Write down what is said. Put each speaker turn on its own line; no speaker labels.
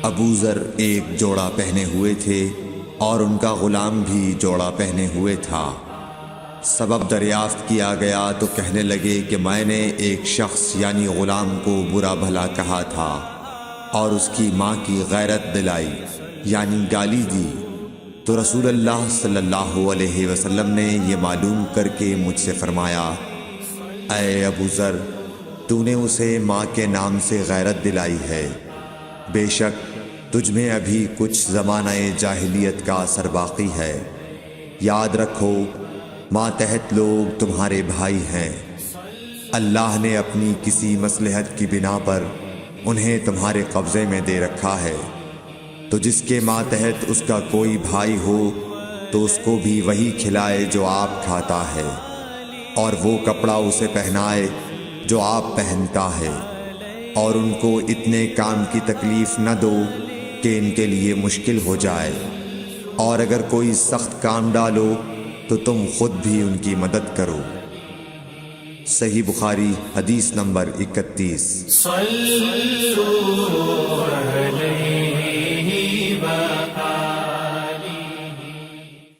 ابو ذر ایک جوڑا پہنے ہوئے تھے اور ان کا غلام بھی جوڑا پہنے ہوئے تھا۔ سبب دریافت کیا گیا تو کہنے لگے کہ میں نے ایک شخص یعنی غلام کو برا بھلا کہا تھا اور اس کی ماں کی غیرت دلائی یعنی گالی دی، تو رسول اللہ صلی اللہ علیہ وسلم نے یہ معلوم کر کے مجھ سے فرمایا، اے ابو ذر، تو نے اسے ماں کے نام سے غیرت دلائی ہے، بے شک تجھ میں ابھی کچھ زمانہ جاہلیت کا اثر باقی ہے۔ یاد رکھو ماتحت لوگ تمہارے بھائی ہیں، اللہ نے اپنی کسی مصلحت کی بنا پر انہیں تمہارے قبضے میں دے رکھا ہے، تو جس کے ماتحت اس کا کوئی بھائی ہو تو اس کو بھی وہی کھلائے جو آپ کھاتا ہے، اور وہ کپڑا اسے پہنائے جو آپ پہنتا ہے، اور ان کو اتنے کام کی تکلیف نہ دو کہ ان کے لیے مشکل ہو جائے، اور اگر کوئی سخت کام ڈالو تو تم خود بھی ان کی مدد کرو۔ صحیح بخاری حدیث نمبر 31۔